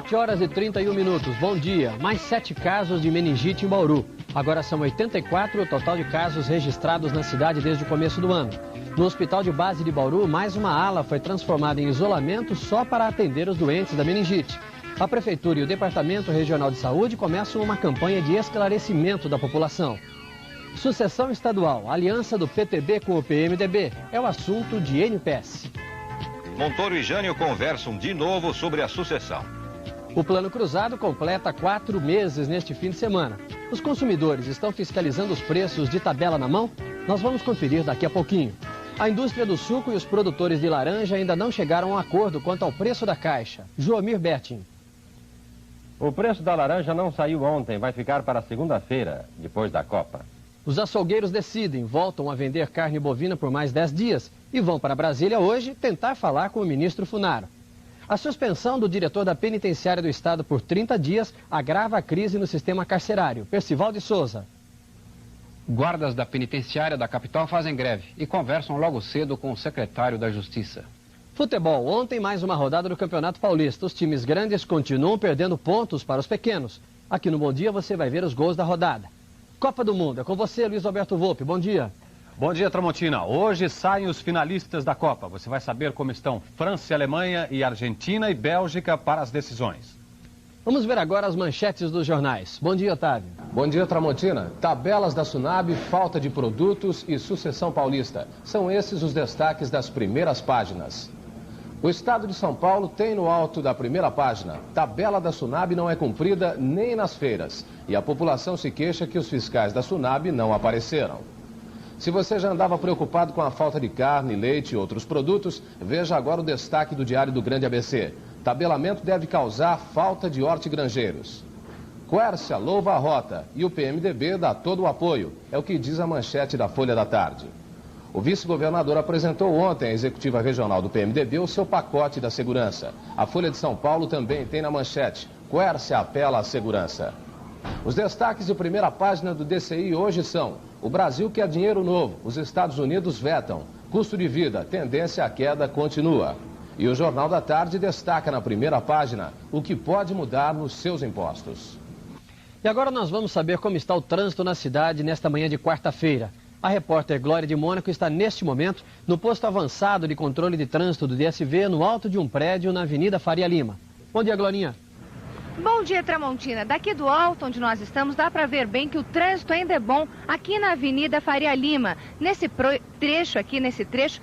7h31. Bom dia. Mais 7 casos de meningite em Bauru. Agora são 84 o total de casos registrados na cidade desde o começo do ano. No Hospital de Base de Bauru, mais uma ala foi transformada em isolamento só para atender os doentes da meningite. A Prefeitura e o Departamento Regional de Saúde começam uma campanha de esclarecimento da população. Sucessão estadual, aliança do PTB com o PMDB, é o assunto de NPS. Montoro e Jânio conversam de novo sobre a sucessão. O Plano Cruzado completa 4 meses neste fim de semana. Os consumidores estão fiscalizando os preços de tabela na mão? Nós vamos conferir daqui a pouquinho. A indústria do suco e os produtores de laranja ainda não chegaram a um acordo quanto ao preço da caixa. Joamir Betting. O preço da laranja não saiu ontem, vai ficar para segunda-feira, depois da Copa. Os açougueiros decidem, voltam a vender carne bovina por mais 10 dias e vão para Brasília hoje tentar falar com o ministro Funaro. A suspensão do diretor da penitenciária do estado por 30 dias agrava a crise no sistema carcerário. Percival de Souza. Guardas da penitenciária da capital fazem greve e conversam logo cedo com o secretário da Justiça. Futebol. Ontem mais uma rodada do Campeonato Paulista. Os times grandes continuam perdendo pontos para os pequenos. Aqui no Bom Dia você vai ver os gols da rodada. Copa do Mundo. É com você, Luiz Alberto Volpi. Bom dia. Bom dia, Tramontina. Hoje saem os finalistas da Copa. Você vai saber como estão França e Alemanha e Argentina e Bélgica para as decisões. Vamos ver agora as manchetes dos jornais. Bom dia, Otávio. Bom dia, Tramontina. Tabelas da Sunab, falta de produtos e sucessão paulista. São esses os destaques das primeiras páginas. O estado de São Paulo tem no alto da primeira página: tabela da Sunab não é cumprida nem nas feiras. E a população se queixa que os fiscais da Sunab não apareceram. Se você já andava preocupado com a falta de carne, leite e outros produtos, veja agora o destaque do Diário do Grande ABC. Tabelamento deve causar falta de hortigranjeiros. Quércia louva a rota e o PMDB dá todo o apoio. É o que diz a manchete da Folha da Tarde. O vice-governador apresentou ontem à executiva regional do PMDB o seu pacote da segurança. A Folha de São Paulo também tem na manchete: Quércia apela à segurança. Os destaques de primeira página do DCI hoje são: o Brasil quer dinheiro novo, os Estados Unidos vetam. Custo de vida, tendência à queda continua. E o Jornal da Tarde destaca na primeira página o que pode mudar nos seus impostos. E agora nós vamos saber como está o trânsito na cidade nesta manhã de quarta-feira. A repórter Glória de Mônaco está neste momento no posto avançado de controle de trânsito do DSV, no alto de um prédio na Avenida Faria Lima. Bom dia, Glorinha. Bom dia, Tramontina. Daqui do alto onde nós estamos, dá para ver bem que o trânsito ainda é bom aqui na Avenida Faria Lima, nesse trecho,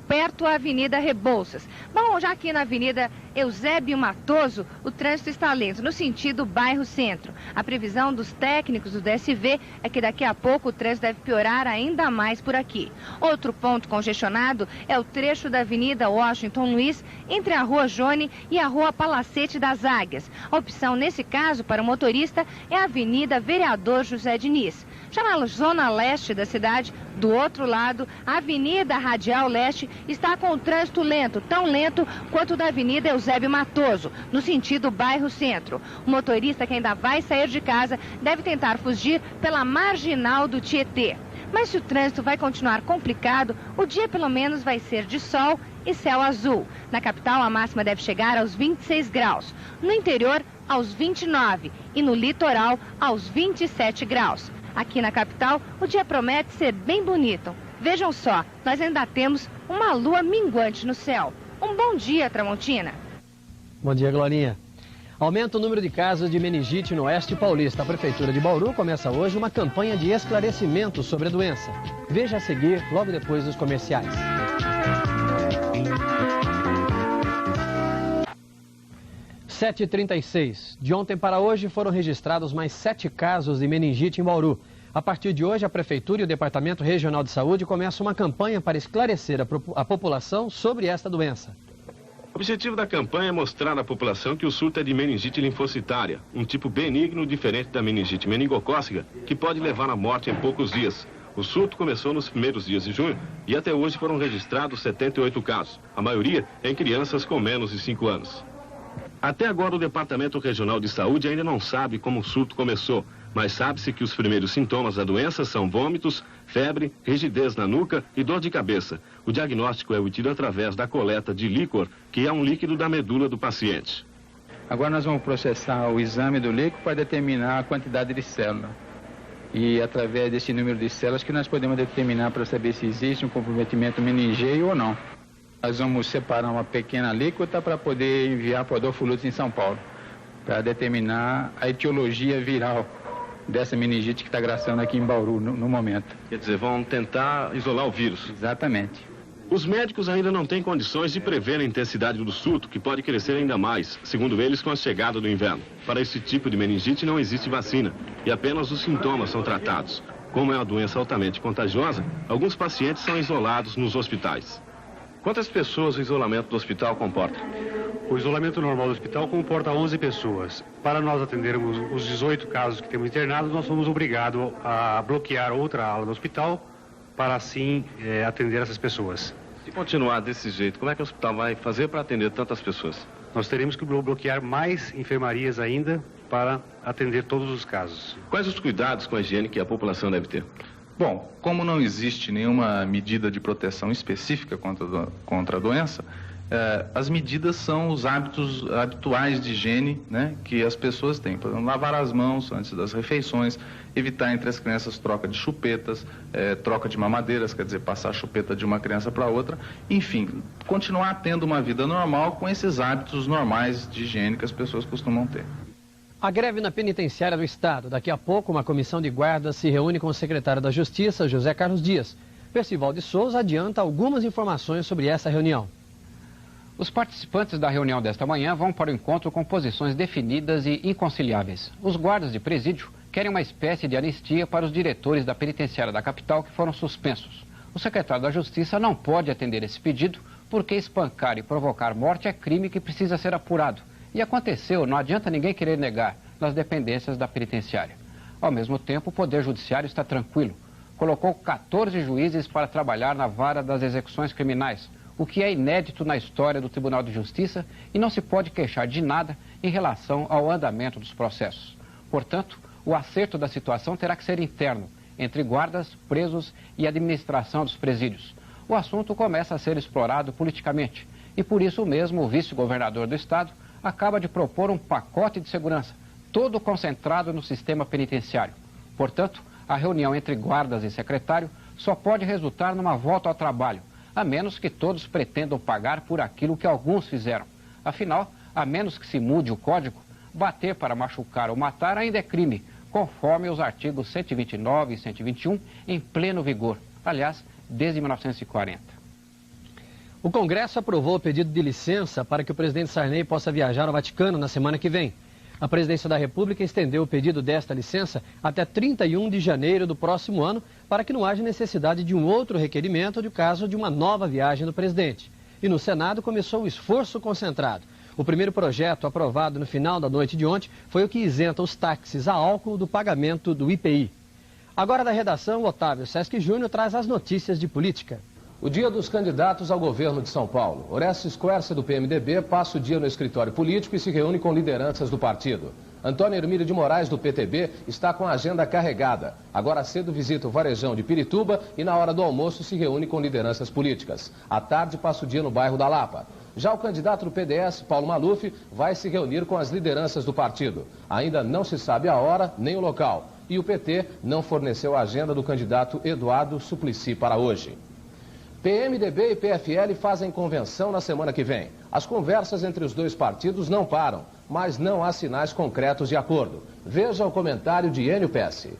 perto à Avenida Rebouças. Bom, já aqui na Avenida Eusébio Matoso, o trânsito está lento, no sentido bairro Centro. A previsão dos técnicos do DSV é que daqui a pouco o trânsito deve piorar ainda mais por aqui. Outro ponto congestionado é o trecho da Avenida Washington Luiz, entre a Rua Jone e a Rua Palacete das Águias. A opção, nesse caso, para o motorista é a Avenida Vereador José Diniz. Já na zona leste da cidade, do outro lado, a Avenida Radial Leste está com o trânsito lento, tão lento quanto o da Avenida Eusébio Matoso, no sentido bairro Centro. O motorista que ainda vai sair de casa deve tentar fugir pela marginal do Tietê. Mas se o trânsito vai continuar complicado, o dia pelo menos vai ser de sol e céu azul. Na capital, a máxima deve chegar aos 26 graus. No interior, aos 29 e no litoral, aos 27 graus. Aqui na capital, o dia promete ser bem bonito. Vejam só, nós ainda temos uma lua minguante no céu. Um bom dia, Tramontina. Bom dia, Glorinha. Aumenta o número de casos de meningite no oeste paulista. A Prefeitura de Bauru começa hoje uma campanha de esclarecimento sobre a doença. Veja a seguir, logo depois dos comerciais. Às 7h36. De ontem para hoje foram registrados mais 7 casos de meningite em Bauru. A partir de hoje, a Prefeitura e o Departamento Regional de Saúde começam uma campanha para esclarecer a população sobre esta doença. O objetivo da campanha é mostrar à população que o surto é de meningite linfocitária, um tipo benigno diferente da meningite meningocócica, que pode levar à morte em poucos dias. O surto começou nos primeiros dias de junho e até hoje foram registrados 78 casos, a maioria em crianças com menos de 5 anos. Até agora, o Departamento Regional de Saúde ainda não sabe como o surto começou, mas sabe-se que os primeiros sintomas da doença são vômitos, febre, rigidez na nuca e dor de cabeça. O diagnóstico é obtido através da coleta de líquor, que é um líquido da medula do paciente. Agora nós vamos processar o exame do líquido para determinar a quantidade de célula. E através desse número de células que nós podemos determinar para saber se existe um comprometimento meningeio ou não. Nós vamos separar uma pequena alíquota para poder enviar para o Adolfo Lutz em São Paulo, para determinar a etiologia viral dessa meningite que está graçando aqui em Bauru no momento. Quer dizer, vão tentar isolar o vírus. Exatamente. Os médicos ainda não têm condições de prever a intensidade do surto, que pode crescer ainda mais, segundo eles, com a chegada do inverno. Para esse tipo de meningite não existe vacina e apenas os sintomas são tratados. Como é uma doença altamente contagiosa, alguns pacientes são isolados nos hospitais. Quantas pessoas o isolamento do hospital comporta? O isolamento normal do hospital comporta 11 pessoas. Para nós atendermos os 18 casos que temos internados, nós fomos obrigados a bloquear outra ala do hospital para assim atender essas pessoas. Se continuar desse jeito, como é que o hospital vai fazer para atender tantas pessoas? Nós teremos que bloquear mais enfermarias ainda para atender todos os casos. Quais os cuidados com a higiene que a população deve ter? Bom, como não existe nenhuma medida de proteção específica contra a doença, as medidas são os hábitos habituais de higiene, né, que as pessoas têm. Por exemplo, lavar as mãos antes das refeições, evitar entre as crianças troca de chupetas, troca de mamadeiras, quer dizer, passar a chupeta de uma criança para outra. Enfim, continuar tendo uma vida normal com esses hábitos normais de higiene que as pessoas costumam ter. A greve na penitenciária do Estado. Daqui a pouco, uma comissão de guardas se reúne com o secretário da Justiça, José Carlos Dias. Percival de Souza adianta algumas informações sobre essa reunião. Os participantes da reunião desta manhã vão para o encontro com posições definidas e inconciliáveis. Os guardas de presídio querem uma espécie de anistia para os diretores da penitenciária da capital que foram suspensos. O secretário da Justiça não pode atender esse pedido porque espancar e provocar morte é crime que precisa ser apurado. E aconteceu, não adianta ninguém querer negar, nas dependências da penitenciária. Ao mesmo tempo, o Poder Judiciário está tranquilo. Colocou 14 juízes para trabalhar na vara das execuções criminais, o que é inédito na história do Tribunal de Justiça e não se pode queixar de nada em relação ao andamento dos processos. Portanto, o acerto da situação terá que ser interno, entre guardas, presos e administração dos presídios. O assunto começa a ser explorado politicamente e por isso mesmo o vice-governador do estado acaba de propor um pacote de segurança, todo concentrado no sistema penitenciário. Portanto, a reunião entre guardas e secretário só pode resultar numa volta ao trabalho, a menos que todos pretendam pagar por aquilo que alguns fizeram. Afinal, a menos que se mude o código, bater para machucar ou matar ainda é crime, conforme os artigos 129 e 121 em pleno vigor, aliás, desde 1940. O Congresso aprovou o pedido de licença para que o presidente Sarney possa viajar ao Vaticano na semana que vem. A Presidência da República estendeu o pedido desta licença até 31 de janeiro do próximo ano, para que não haja necessidade de um outro requerimento no caso de uma nova viagem do presidente. E no Senado começou o esforço concentrado. O primeiro projeto aprovado no final da noite de ontem foi o que isenta os táxis a álcool do pagamento do IPI. Agora da redação, Otávio Sesc Júnior traz as notícias de política. O dia dos candidatos ao governo de São Paulo. Orestes Quercia, do PMDB, passa o dia no escritório político e se reúne com lideranças do partido. Antônio Hermílio de Moraes, do PTB, está com a agenda carregada. Agora cedo visita o Varejão de Pirituba e na hora do almoço se reúne com lideranças políticas. À tarde passa o dia no bairro da Lapa. Já o candidato do PDS, Paulo Maluf, vai se reunir com as lideranças do partido. Ainda não se sabe a hora nem o local. E o PT não forneceu a agenda do candidato Eduardo Suplicy para hoje. PMDB e PFL fazem convenção na semana que vem. As conversas entre os dois partidos não param, mas não há sinais concretos de acordo. Veja o comentário de Enio Pesce.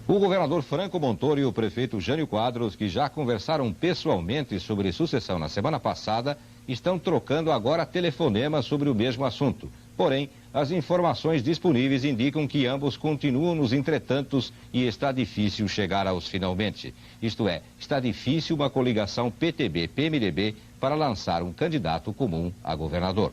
O governador Franco Montoro e o prefeito Jânio Quadros, que já conversaram pessoalmente sobre sucessão na semana passada, estão trocando agora telefonemas sobre o mesmo assunto. Porém, as informações disponíveis indicam que ambos continuam nos entretantos e está difícil chegar aos finalmente. Isto é, está difícil uma coligação PTB-PMDB para lançar um candidato comum a governador.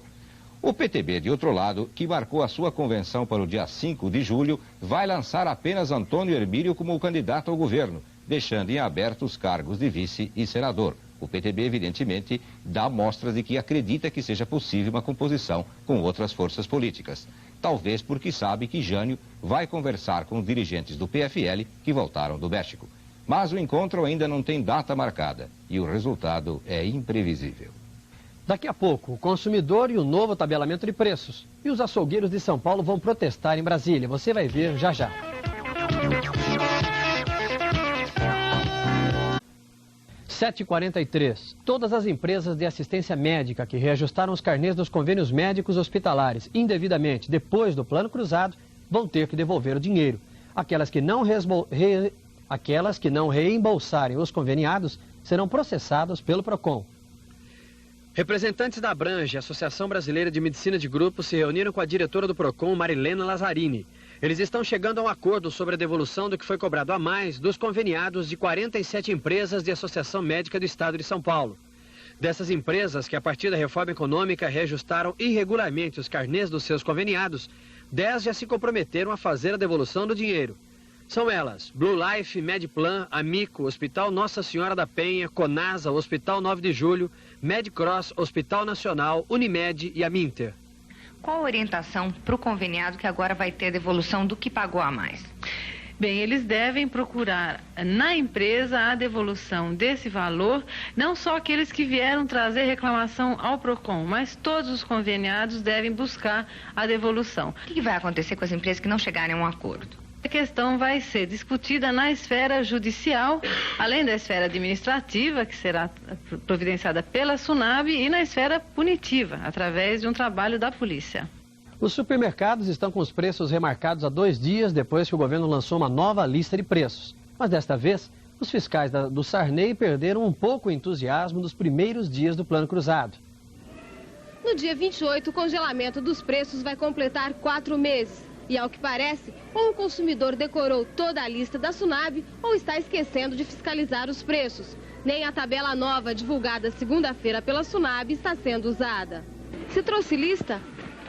O PTB, de outro lado, que marcou a sua convenção para o dia 5 de julho, vai lançar apenas Antônio Hermílio como candidato ao governo, deixando em aberto os cargos de vice e senador. O PTB, evidentemente, dá mostras de que acredita que seja possível uma composição com outras forças políticas. Talvez porque sabe que Jânio vai conversar com os dirigentes do PFL que voltaram do México. Mas o encontro ainda não tem data marcada e o resultado é imprevisível. Daqui a pouco, o consumidor e o novo tabelamento de preços. E os açougueiros de São Paulo vão protestar em Brasília. Você vai ver já já. 7h43. Todas as empresas de assistência médica que reajustaram os carnês dos convênios médicos hospitalares indevidamente depois do plano cruzado vão ter que devolver o dinheiro. Aquelas que não reembolsarem os conveniados serão processadas pelo PROCON. Representantes da Abrange, Associação Brasileira de Medicina de Grupo, se reuniram com a diretora do PROCON, Marilena Lazzarini. Eles estão chegando a um acordo sobre a devolução do que foi cobrado a mais dos conveniados de 47 empresas de Associação Médica do Estado de São Paulo. Dessas empresas que, a partir da reforma econômica, reajustaram irregularmente os carnês dos seus conveniados, 10 já se comprometeram a fazer a devolução do dinheiro. São elas: Blue Life, Medplan, Amico, Hospital Nossa Senhora da Penha, Conasa, Hospital 9 de Julho, Medcross, Hospital Nacional, Unimed e a Minter. Qual a orientação para o conveniado que agora vai ter devolução do que pagou a mais? Bem, eles devem procurar na empresa a devolução desse valor, não só aqueles que vieram trazer reclamação ao PROCON, mas todos os conveniados devem buscar a devolução. O que vai acontecer com as empresas que não chegarem a um acordo? A questão vai ser discutida na esfera judicial, além da esfera administrativa, que será providenciada pela SUNAB, e na esfera punitiva, através de um trabalho da polícia. Os supermercados estão com os preços remarcados há 2 dias depois que o governo lançou uma nova lista de preços. Mas desta vez, os fiscais do Sarney perderam um pouco o entusiasmo dos primeiros dias do plano cruzado. No dia 28, o congelamento dos preços vai completar 4 meses. E, ao que parece, ou o consumidor decorou toda a lista da SUNAB ou está esquecendo de fiscalizar os preços. Nem a tabela nova divulgada segunda-feira pela SUNAB está sendo usada. Você trouxe lista?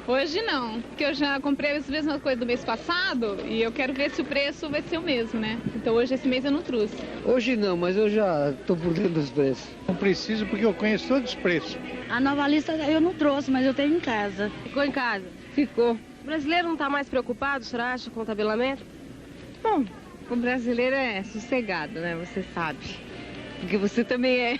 Hoje não, porque eu já comprei as mesmas coisas do mês passado e eu quero ver se o preço vai ser o mesmo, né? Então hoje, esse mês, eu não trouxe. Hoje não, mas eu já estou por dentro dos preços. Não preciso porque eu conheço todos os preços. A nova lista eu não trouxe, mas eu tenho em casa. Ficou em casa? Ficou. O brasileiro não está mais preocupado, o senhor acha, com o tabelamento? Bom, o brasileiro é sossegado, né? Você sabe. Porque você também é.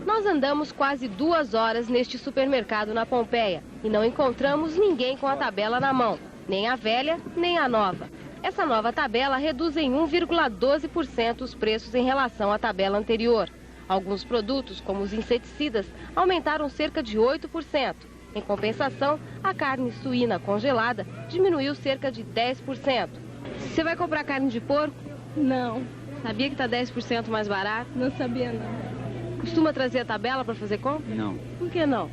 Nós andamos quase 2 horas neste supermercado na Pompeia e não encontramos ninguém com a tabela na mão, nem a velha, nem a nova. Essa nova tabela reduz em 1,12% os preços em relação à tabela anterior. Alguns produtos, como os inseticidas, aumentaram cerca de 8%. Em compensação, a carne suína congelada diminuiu cerca de 10%. Você vai comprar carne de porco? Não. Sabia que está 10% mais barato? Não sabia, não. Costuma trazer a tabela para fazer compra? Não. Por que não?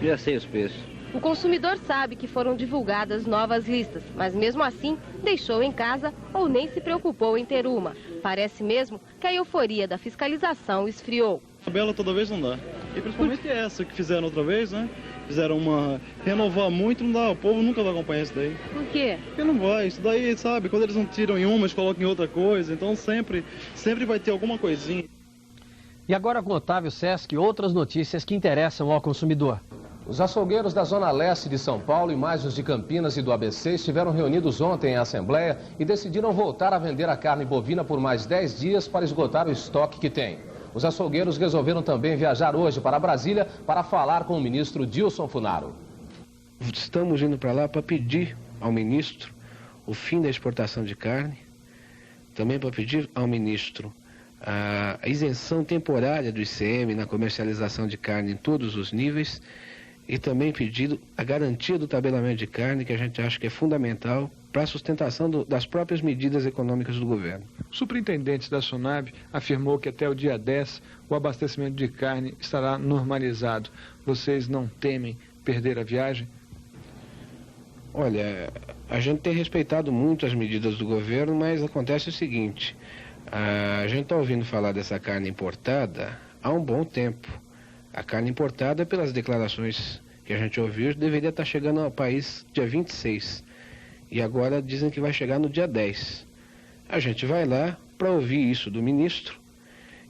Já sei os preços. O consumidor sabe que foram divulgadas novas listas, mas mesmo assim deixou em casa ou nem se preocupou em ter uma. Parece mesmo que a euforia da fiscalização esfriou. A tabela toda vez não dá. E principalmente essa que fizeram outra vez, né? Fizeram uma... renovar muito, não dá. O povo nunca vai acompanhar isso daí. Por quê? Porque não vai. Isso daí, sabe? Quando eles não tiram em uma, eles colocam em outra coisa. Então sempre vai ter alguma coisinha. E agora com Otávio Sesc, outras notícias que interessam ao consumidor. Os açougueiros da Zona Leste de São Paulo e mais os de Campinas e do ABC estiveram reunidos ontem em Assembleia e decidiram voltar a vender a carne bovina por mais 10 dias para esgotar o estoque que tem. Os açougueiros resolveram também viajar hoje para Brasília para falar com o ministro Dilson Funaro. Estamos indo para lá para pedir ao ministro o fim da exportação de carne, também para pedir ao ministro a isenção temporária do ICM na comercialização de carne em todos os níveis e também pedido a garantia do tabelamento de carne, que a gente acha que é fundamental para a sustentação das próprias medidas econômicas do governo. O superintendente da SUNAB afirmou que até o dia 10 o abastecimento de carne estará normalizado. Vocês não temem perder a viagem? Olha, a gente tem respeitado muito as medidas do governo, mas acontece o seguinte, a gente está ouvindo falar dessa carne importada há um bom tempo. A carne importada, pelas declarações que a gente ouviu, deveria estar chegando ao país dia 26. E agora dizem que vai chegar no dia 10. A gente vai lá para ouvir isso do ministro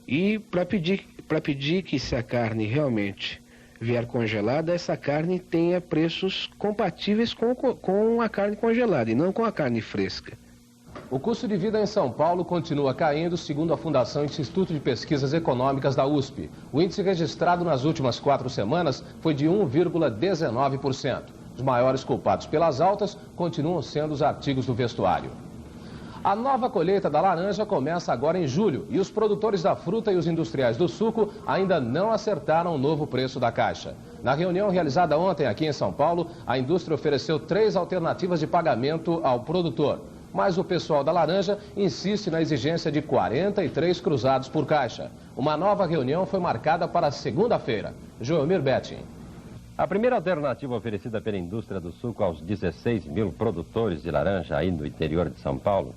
e para pedir que, se a carne realmente vier congelada, essa carne tenha preços compatíveis com a carne congelada e não com a carne fresca. O custo de vida em São Paulo continua caindo, segundo a Fundação Instituto de Pesquisas Econômicas da USP. O índice registrado nas últimas 4 semanas foi de 1,19%. Os maiores culpados pelas altas continuam sendo os artigos do vestuário. A nova colheita da laranja começa agora em julho e os produtores da fruta e os industriais do suco ainda não acertaram o novo preço da caixa. Na reunião realizada ontem aqui em São Paulo, a indústria ofereceu 3 alternativas de pagamento ao produtor. Mas o pessoal da laranja insiste na exigência de 43 cruzados por caixa. Uma nova reunião foi marcada para segunda-feira. Joelmir Betting. A primeira alternativa oferecida pela indústria do suco aos 16 mil produtores de laranja aí no interior de São Paulo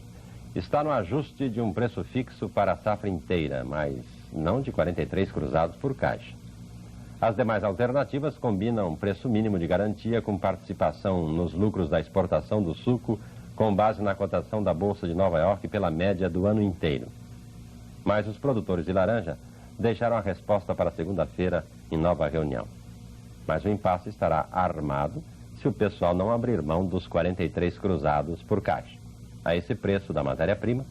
está no ajuste de um preço fixo para a safra inteira, mas não de 43 cruzados por caixa. As demais alternativas combinam um preço mínimo de garantia com participação nos lucros da exportação do suco com base na cotação da Bolsa de Nova York pela média do ano inteiro. Mas os produtores de laranja deixaram a resposta para segunda-feira em nova reunião. Mas o impasse estará armado se o pessoal não abrir mão dos 43 cruzados por caixa. A esse preço da matéria-prima,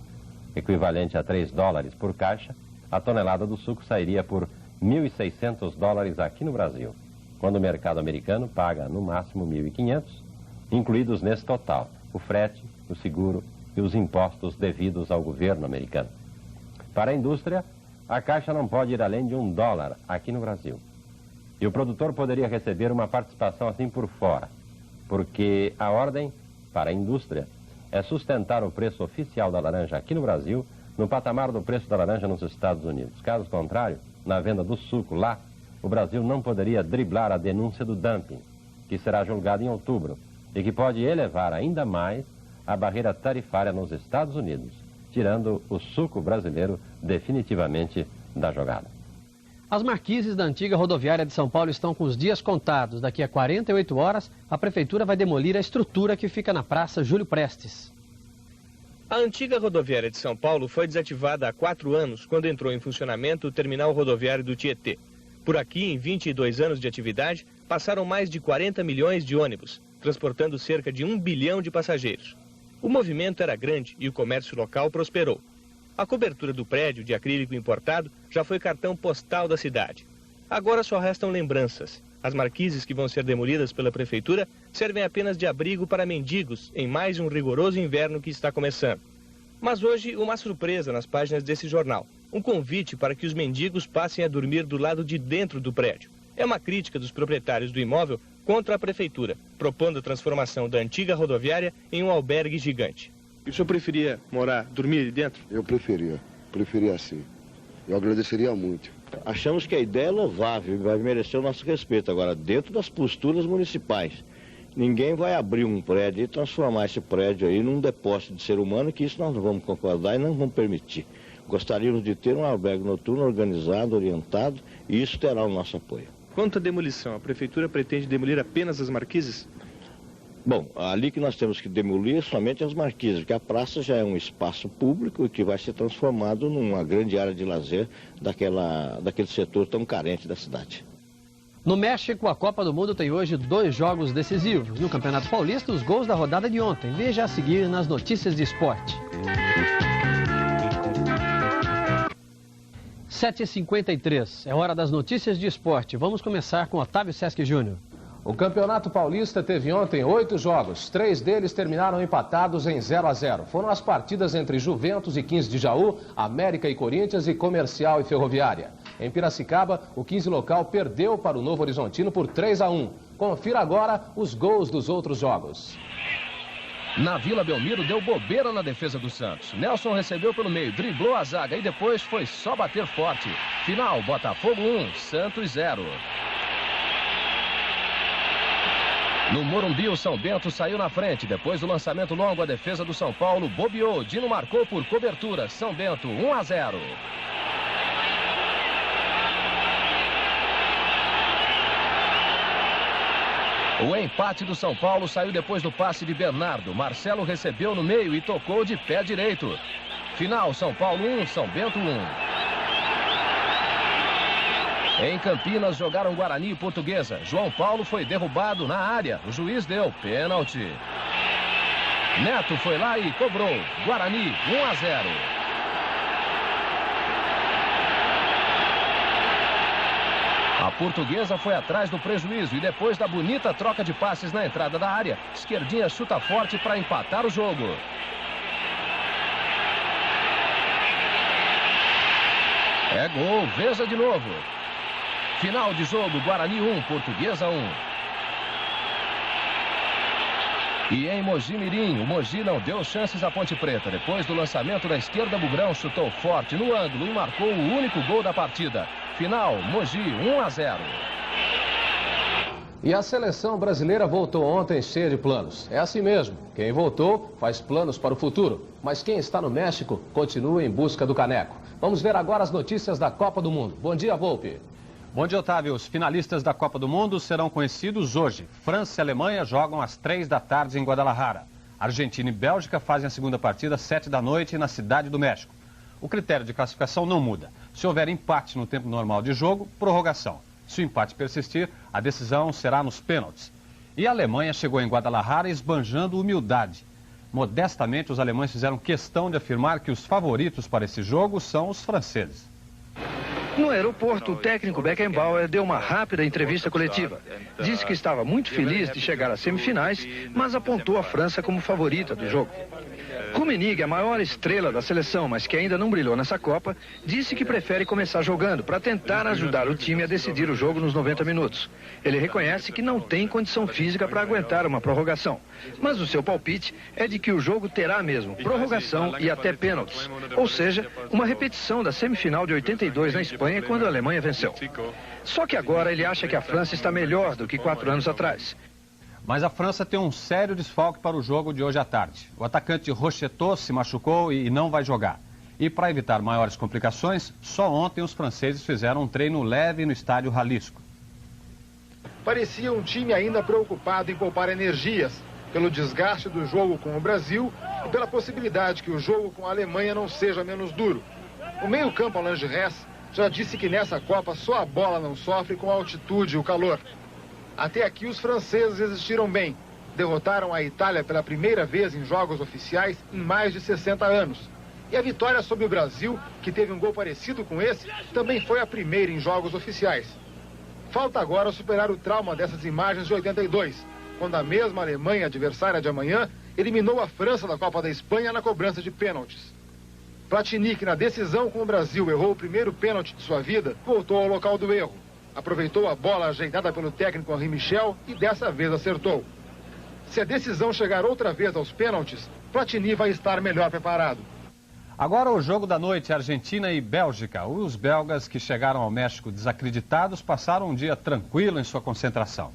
equivalente a $3 por caixa, a tonelada do suco sairia por $1.600 aqui no Brasil, quando o mercado americano paga no máximo $1.500, incluídos nesse total o frete, o seguro e os impostos devidos ao governo americano. Para a indústria, a caixa não pode ir além de $1 aqui no Brasil. E o produtor poderia receber uma participação assim por fora, porque a ordem para a indústria é sustentar o preço oficial da laranja aqui no Brasil no patamar do preço da laranja nos Estados Unidos. Caso contrário, na venda do suco lá, o Brasil não poderia driblar a denúncia do dumping, que será julgada em outubro e que pode elevar ainda mais a barreira tarifária nos Estados Unidos, tirando o suco brasileiro definitivamente da jogada. As marquises da antiga rodoviária de São Paulo estão com os dias contados. Daqui a 48 horas, a Prefeitura vai demolir a estrutura que fica na Praça Júlio Prestes. A antiga rodoviária de São Paulo foi desativada há 4 anos, quando entrou em funcionamento o terminal rodoviário do Tietê. Por aqui, em 22 anos de atividade, passaram mais de 40 milhões de ônibus, transportando cerca de 1 bilhão de passageiros. O movimento era grande e o comércio local prosperou. A cobertura do prédio de acrílico importado já foi cartão postal da cidade. Agora só restam lembranças. As marquises que vão ser demolidas pela Prefeitura servem apenas de abrigo para mendigos em mais um rigoroso inverno que está começando. Mas hoje, uma surpresa nas páginas desse jornal. Um convite para que os mendigos passem a dormir do lado de dentro do prédio. É uma crítica dos proprietários do imóvel contra a Prefeitura, propondo a transformação da antiga rodoviária em um albergue gigante. E o senhor preferia dormir ali dentro? Eu preferia sim. Eu agradeceria muito. Achamos que a ideia é louvável e vai merecer o nosso respeito. Agora, dentro das posturas municipais, ninguém vai abrir um prédio e transformar esse prédio aí num depósito de ser humano, que isso nós não vamos concordar e não vamos permitir. Gostaríamos de ter um albergue noturno organizado, orientado, e isso terá o nosso apoio. Quanto à demolição, a Prefeitura pretende demolir apenas as marquises? Bom, ali que nós temos que demolir somente as marquises, porque a praça já é um espaço público que vai ser transformado numa grande área de lazer daquele setor tão carente da cidade. No México, a Copa do Mundo tem hoje 2 jogos decisivos. No Campeonato Paulista, os gols da rodada de ontem. Veja a seguir nas notícias de esporte. 7h53, é hora das notícias de esporte. Vamos começar com Otávio Sesc Júnior. O Campeonato Paulista teve ontem 8 jogos. 3 deles terminaram empatados em 0-0. Foram as partidas entre Juventus e 15 de Jaú, América e Corinthians e Comercial e Ferroviária. Em Piracicaba, o 15 local perdeu para o Novo Horizontino por 3-1. Confira agora os gols dos outros jogos. Na Vila Belmiro deu bobeira na defesa do Santos. Nelson recebeu pelo meio, driblou a zaga e depois foi só bater forte. Final, Botafogo 1, Santos 0. No Morumbi, o São Bento saiu na frente. Depois do lançamento longo, a defesa do São Paulo bobeou. Dino marcou por cobertura. São Bento 1-0. O empate do São Paulo saiu depois do passe de Bernardo. Marcelo recebeu no meio e tocou de pé direito. Final, São Paulo 1, São Bento 1. Em Campinas, jogaram Guarani e Portuguesa. João Paulo foi derrubado na área. O juiz deu pênalti. Neto foi lá e cobrou. Guarani, 1-0. A Portuguesa foi atrás do prejuízo e depois da bonita troca de passes na entrada da área, Esquerdinha chuta forte para empatar o jogo. É gol, veja de novo. Final de jogo, Guarani 1, Portuguesa 1. E em Mogi Mirim, o Mogi não deu chances à Ponte Preta. Depois do lançamento da esquerda, Bugrão chutou forte no ângulo e marcou o único gol da partida. Final, Mogi 1-0. E a seleção brasileira voltou ontem cheia de planos. É assim mesmo, quem voltou faz planos para o futuro. Mas quem está no México continua em busca do caneco. Vamos ver agora as notícias da Copa do Mundo. Bom dia, Volpe. Bom dia, Otávio. Os finalistas da Copa do Mundo serão conhecidos hoje. França e Alemanha jogam às 3 da tarde em Guadalajara. Argentina e Bélgica fazem a segunda partida às 7 da noite na Cidade do México. O critério de classificação não muda. Se houver empate no tempo normal de jogo, prorrogação. Se o empate persistir, a decisão será nos pênaltis. E a Alemanha chegou em Guadalajara esbanjando humildade. Modestamente, os alemães fizeram questão de afirmar que os favoritos para esse jogo são os franceses. No aeroporto, o técnico Beckenbauer deu uma rápida entrevista coletiva. Disse que estava muito feliz de chegar às semifinais, mas apontou a França como favorita do jogo. Rummenigge, a maior estrela da seleção, mas que ainda não brilhou nessa Copa, disse que prefere começar jogando para tentar ajudar o time a decidir o jogo nos 90 minutos. Ele reconhece que não tem condição física para aguentar uma prorrogação, mas o seu palpite é de que o jogo terá mesmo prorrogação e até pênaltis, ou seja, uma repetição da semifinal de 82 na Espanha, quando a Alemanha venceu. Só que agora ele acha que a França está melhor do que 4 anos atrás. Mas a França tem um sério desfalque para o jogo de hoje à tarde. O atacante Rocheteau se machucou e não vai jogar. E para evitar maiores complicações, só ontem os franceses fizeram um treino leve no estádio Jalisco. Parecia um time ainda preocupado em poupar energias, pelo desgaste do jogo com o Brasil e pela possibilidade que o jogo com a Alemanha não seja menos duro. O meio-campo Alain Giresse já disse que nessa Copa só a bola não sofre com a altitude e o calor. Até aqui os franceses resistiram bem. Derrotaram a Itália pela primeira vez em jogos oficiais em mais de 60 anos. E a vitória sobre o Brasil, que teve um gol parecido com esse, também foi a primeira em jogos oficiais. Falta agora superar o trauma dessas imagens de 82, quando a mesma Alemanha, adversária de amanhã, eliminou a França da Copa da Espanha na cobrança de pênaltis. Platini, que na decisão com o Brasil errou o primeiro pênalti de sua vida, voltou ao local do erro. Aproveitou a bola ajeitada pelo técnico Henri Michel e dessa vez acertou. Se a decisão chegar outra vez aos pênaltis, Platini vai estar melhor preparado. Agora o jogo da noite, Argentina e Bélgica. Os belgas que chegaram ao México desacreditados passaram um dia tranquilo em sua concentração.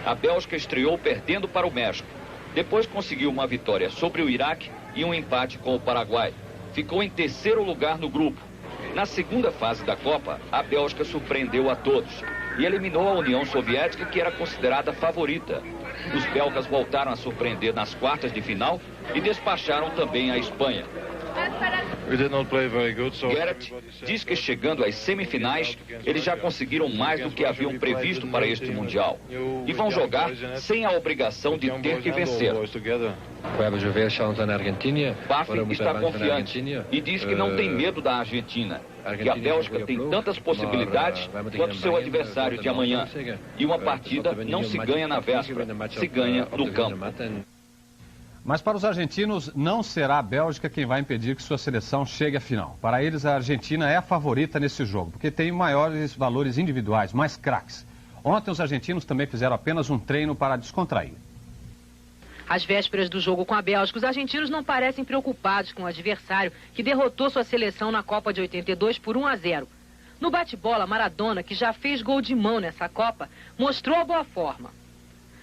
A Bélgica estreou perdendo para o México. Depois conseguiu uma vitória sobre o Iraque e um empate com o Paraguai. Ficou em terceiro lugar no grupo. Na segunda fase da Copa, a Bélgica surpreendeu a todos e eliminou a União Soviética, que era considerada favorita. Os belgas voltaram a surpreender nas quartas de final e despacharam também a Espanha. Gerrit diz que chegando às semifinais, eles já conseguiram mais do que haviam previsto para este Mundial e vão jogar sem a obrigação de ter que vencer. Baffi está confiante e diz que não tem medo da Argentina, que a Bélgica tem tantas possibilidades quanto seu adversário de amanhã. E uma partida não se ganha na véspera, se ganha no campo. Mas para os argentinos, não será a Bélgica quem vai impedir que sua seleção chegue à final. Para eles, a Argentina é a favorita nesse jogo, porque tem maiores valores individuais, mais craques. Ontem, os argentinos também fizeram apenas um treino para descontrair. Às vésperas do jogo com a Bélgica, os argentinos não parecem preocupados com o adversário que derrotou sua seleção na Copa de 82 por 1-0. No bate-bola, Maradona, que já fez gol de mão nessa Copa, mostrou a boa forma.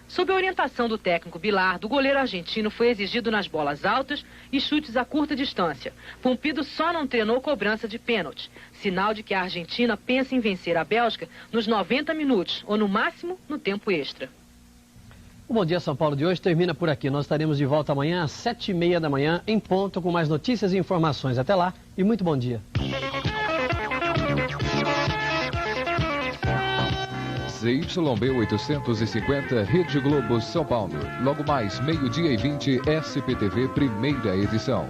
Sob a orientação do técnico Bilardo, o goleiro argentino foi exigido nas bolas altas e chutes a curta distância. Pumpido só não treinou cobrança de pênalti, sinal de que a Argentina pensa em vencer a Bélgica nos 90 minutos, ou no máximo no tempo extra. O Bom Dia São Paulo de hoje termina por aqui. Nós estaremos de volta amanhã às 7h30 da manhã, em ponto, com mais notícias e informações. Até lá e muito bom dia. ZYB 850, Rede Globo, São Paulo. Logo mais, 12h20, SPTV, primeira edição.